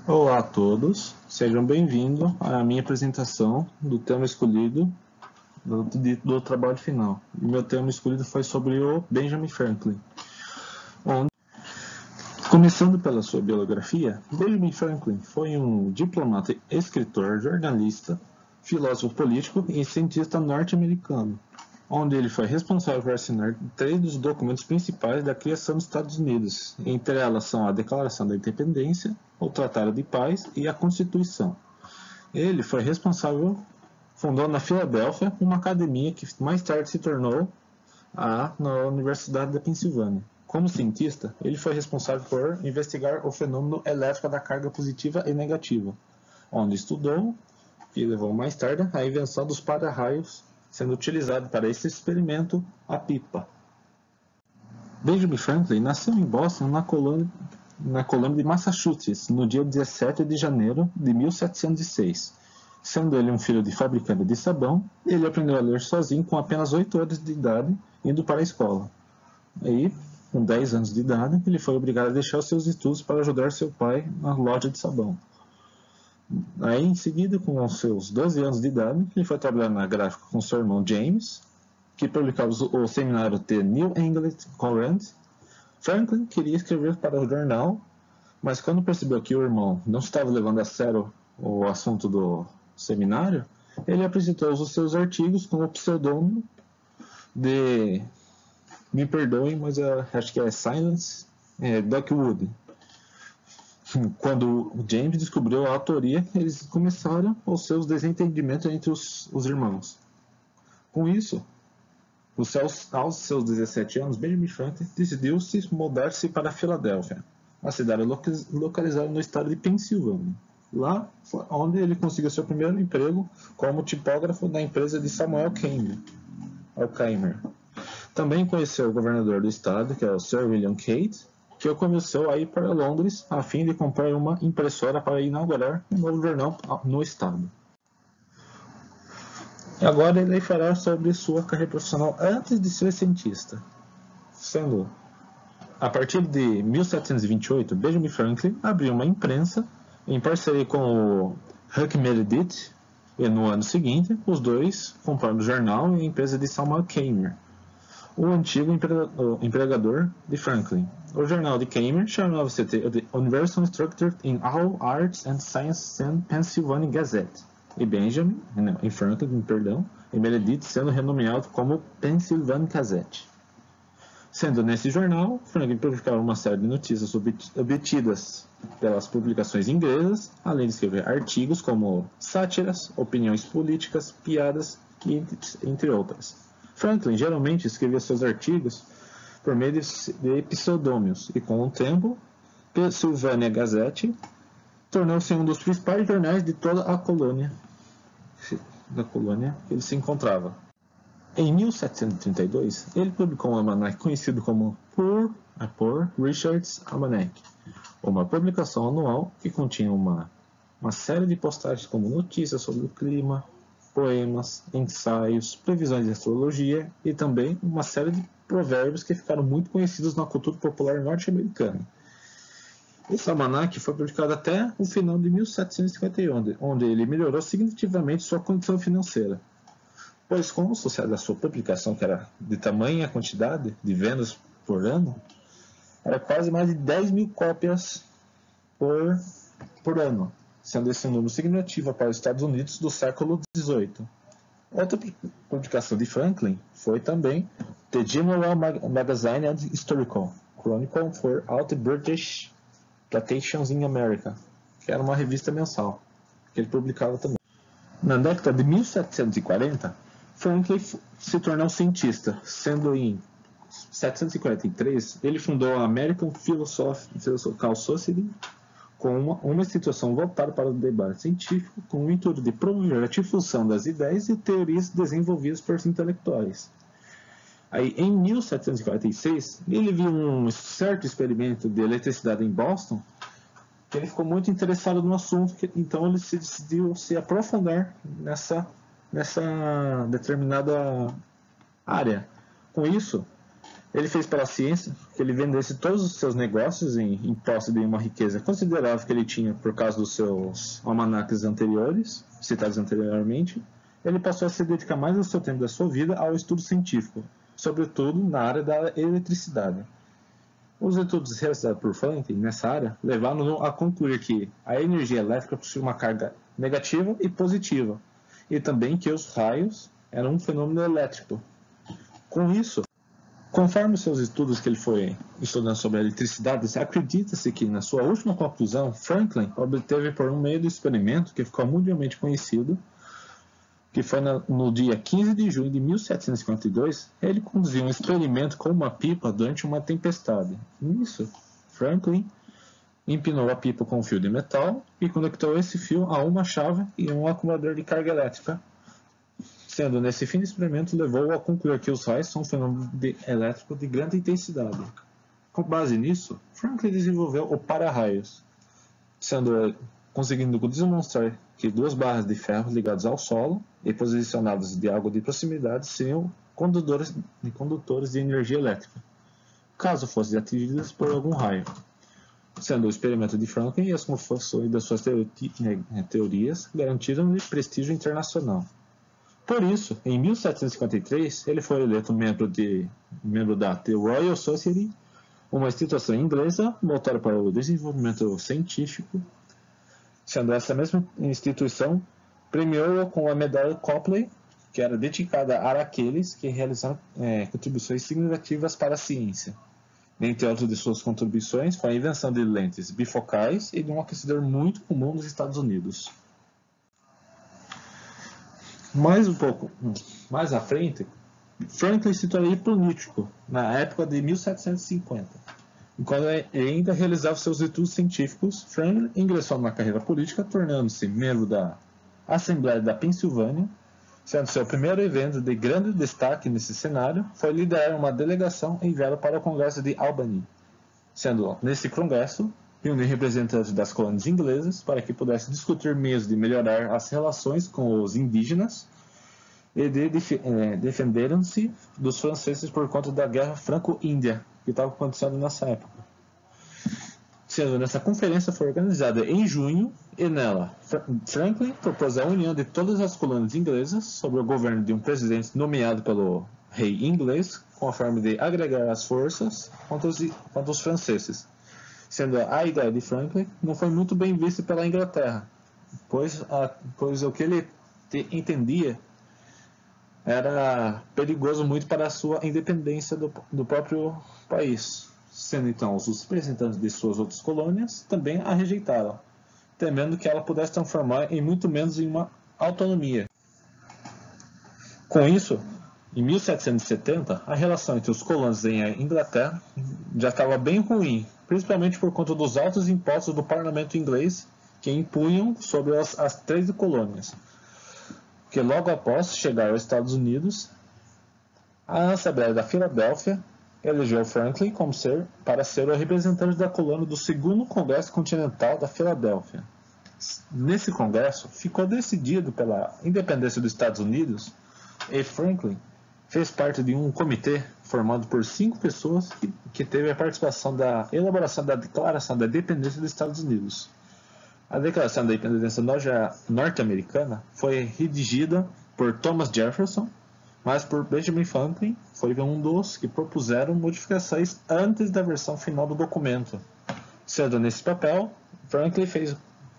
Olá a todos, sejam bem-vindos à minha apresentação do tema escolhido do trabalho final. Meu tema escolhido foi sobre o Benjamin Franklin. Começando pela sua biografia, Benjamin Franklin foi um diplomata, escritor, jornalista, filósofo político e cientista norte-americano, onde ele foi responsável por assinar 3 dos documentos principais da criação dos Estados Unidos. Entre elas são a Declaração da Independência, o Tratado de Paz e a Constituição. Ele foi responsável, fundou na Filadélfia uma academia que mais tarde se tornou na Universidade da Pensilvânia. Como cientista, ele foi responsável por investigar o fenômeno elétrico da carga positiva e negativa, onde estudou e levou mais tarde à invenção dos para-raios, sendo utilizado para esse experimento a pipa. Benjamin Franklin nasceu em Boston, na colônia de Massachusetts, no dia 17 de janeiro de 1706. Sendo ele um filho de fabricante de sabão, ele aprendeu a ler sozinho com apenas 8 anos de idade, indo para a escola. Aí, com 10 anos de idade, ele foi obrigado a deixar os seus estudos para ajudar seu pai na loja de sabão. Aí, em seguida, com os seus 12 anos de idade, ele foi trabalhar na gráfica com seu irmão James, que publicava o seminário The New England Courant. Franklin queria escrever para o jornal, mas quando percebeu que o irmão não estava levando a sério o assunto do seminário, ele apresentou os seus artigos com o pseudônimo de... Me perdoem, mas eu acho que é Silence Duckwood. Quando o James descobriu a autoria, eles começaram os seus desentendimentos entre os irmãos. Com isso, aos seus 17 anos, Benjamin Franklin decidiu mudar-se para Filadélfia, a cidade localizada no estado de Pensilvânia. Lá foi onde ele conseguiu seu primeiro emprego como tipógrafo na empresa de Samuel Keimer. Também conheceu o governador do estado, que é o Sir William Cate, que o convenceu a ir para Londres a fim de comprar uma impressora para inaugurar um novo jornal no estado. E agora ele fará sobre sua carreira profissional antes de ser cientista. Sendo, a partir de 1728, Benjamin Franklin abriu uma imprensa em parceria com o Huck Meredith, e no ano seguinte, os dois compraram o jornal e a empresa de Samuel Keimer, o antigo empregador de Franklin. O jornal de Keimer chamava-se The Universal Instructor in All Arts and Sciences and Pennsylvania Gazette, e Franklin, e Meredith sendo renomeado como Pennsylvania Gazette. Sendo nesse jornal, Franklin publicava uma série de notícias obtidas pelas publicações inglesas, além de escrever artigos como sátiras, opiniões políticas, piadas, entre outras. Franklin geralmente escrevia seus artigos por meio de pseudônimos e, com o tempo, Pennsylvania Gazette tornou-se um dos principais jornais de toda a colônia que ele se encontrava. Em 1732, ele publicou um almanaque conhecido como Poor Richard's Almanac, uma publicação anual que continha uma série de postagens como notícias sobre o clima, poemas, ensaios, previsões de astrologia e também uma série de provérbios que ficaram muito conhecidos na cultura popular norte-americana. Esse almanaque foi publicado até o final de 1751, onde ele melhorou significativamente sua condição financeira, pois com o sucesso da sua publicação, que era de tamanha quantidade de vendas por ano, era quase mais de 10 mil cópias por ano, sendo esse um número significativo para os Estados Unidos do século XVIII. Outra publicação de Franklin foi também The General Magazine and Historical Chronicle for All the British Plantations in America, que era uma revista mensal, que ele publicava também. Na década de 1740, Franklin se tornou cientista, sendo em 1743 ele fundou a American Philosophical Society, com uma instituição voltada para o debate científico, com o intuito de promover a difusão das ideias e teorias desenvolvidas por intelectuais. Aí, em 1746, ele viu um certo experimento de eletricidade em Boston, que ele ficou muito interessado no assunto, então ele se decidiu se aprofundar nessa determinada área. Com isso, Ele fez pela ciência que ele vendesse todos os seus negócios em posse de uma riqueza considerável que ele tinha por causa dos seus almanaques anteriores, citados anteriormente. Ele passou a se dedicar mais ao seu tempo da sua vida ao estudo científico, sobretudo na área da eletricidade. Os estudos realizados por Franklin nessa área levaram-no a concluir que a energia elétrica possui uma carga negativa e positiva, e também que os raios eram um fenômeno elétrico. Com isso, conforme os seus estudos que ele foi estudando sobre a eletricidade, acredita-se que, na sua última conclusão, Franklin obteve por um meio do experimento que ficou mundialmente conhecido, que foi no dia 15 de junho de 1752, ele conduziu um experimento com uma pipa durante uma tempestade. Nisso, Franklin empinou a pipa com um fio de metal e conectou esse fio a uma chave e um acumulador de carga elétrica. Sendo nesse fim de experimento, levou a concluir que os raios são um fenômeno elétrico de grande intensidade. Com base nisso, Franklin desenvolveu o para-raios, conseguindo demonstrar que duas barras de ferro ligadas ao solo e posicionadas de algo de proximidade seriam condutores de energia elétrica, caso fossem atingidas por algum raio. Sendo o experimento de Franklin e as confirmações das suas teorias garantiram-lhe prestígio internacional. Por isso, em 1753, ele foi eleito membro da The Royal Society, uma instituição inglesa voltada para o desenvolvimento científico, sendo essa mesma instituição premiou-o com a medalha Copley, que era dedicada a aqueles que realizaram contribuições significativas para a ciência. Dentre outras de suas contribuições foi a invenção de lentes bifocais e de um aquecedor muito comum nos Estados Unidos. Um pouco mais à frente, Franklin se tornou político na época de 1750. Enquanto ele ainda realizava seus estudos científicos, Franklin ingressou na carreira política, tornando-se membro da Assembleia da Pensilvânia, sendo seu primeiro evento de grande destaque nesse cenário foi liderar uma delegação enviada para o Congresso de Albany, sendo nesse congresso reunir representantes das colônias inglesas para que pudesse discutir meios de melhorar as relações com os indígenas e de defenderam-se dos franceses por conta da Guerra Franco-Índia que estava acontecendo nessa época. Sendo nessa conferência foi organizada em junho e nela Franklin propôs a união de todas as colônias inglesas sob o governo de um presidente nomeado pelo rei inglês com a forma de agregar as forças contra os franceses. Sendo a ideia de Franklin não foi muito bem vista pela Inglaterra, pois o que ele entendia era perigoso muito para a sua independência do próprio país. Sendo então os representantes de suas outras colônias também a rejeitaram, temendo que ela pudesse transformar em muito menos em uma autonomia. Com isso, em 1770, a relação entre os colonos e a Inglaterra já estava bem ruim, principalmente por conta dos altos impostos do parlamento inglês que impunham sobre as 13 colônias. Que logo após chegar aos Estados Unidos, a Assembleia da Filadélfia elegeu Franklin para ser o representante da colônia do segundo Congresso Continental da Filadélfia. Nesse congresso, ficou decidido pela independência dos Estados Unidos e Franklin fez parte de um comitê formado por 5 pessoas que teve a participação da elaboração da Declaração da Independência dos Estados Unidos. A Declaração da Independência norte-americana foi redigida por Thomas Jefferson, mas por Benjamin Franklin foi um dos que propuseram modificações antes da versão final do documento. Sendo nesse papel, Franklin fez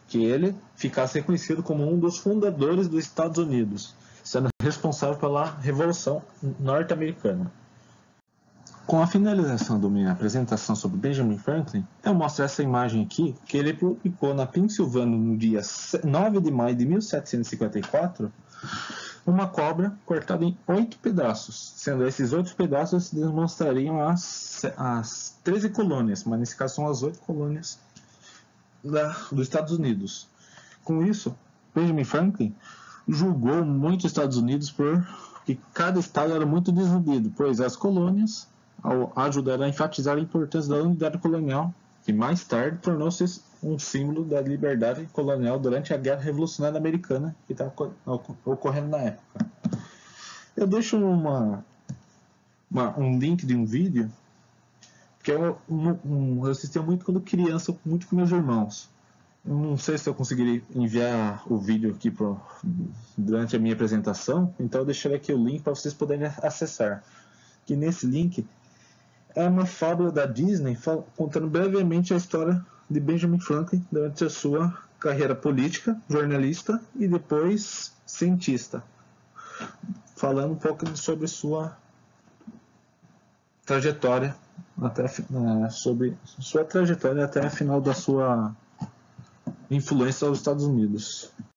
que ele ficasse reconhecido como um dos fundadores dos Estados Unidos, sendo responsável pela Revolução Norte-Americana. Com a finalização da minha apresentação sobre Benjamin Franklin, eu mostro essa imagem aqui que ele publicou na Pensilvânia no dia 9 de maio de 1754, uma cobra cortada em 8 pedaços, sendo esses 8 pedaços demonstrariam as 13 colônias, mas nesse caso são as 8 colônias dos Estados Unidos. Com isso, Benjamin Franklin julgou muito os Estados Unidos porque cada estado era muito desunido, pois as colônias ajudaram a enfatizar a importância da unidade colonial, que mais tarde tornou-se um símbolo da liberdade colonial durante a Guerra Revolucionária Americana que estava ocorrendo na época. Eu deixo um link de um vídeo, que eu assistia muito quando criança, muito com meus irmãos. Eu não sei se eu conseguirei enviar o vídeo aqui durante a minha apresentação, então eu deixarei aqui o link para vocês poderem acessar. Que nesse link é uma fábula da Disney contando brevemente a história de Benjamin Franklin durante a sua carreira política, jornalista e depois cientista, falando um pouco sobre sua trajetória sobre sua trajetória até a final da sua influência aos Estados Unidos.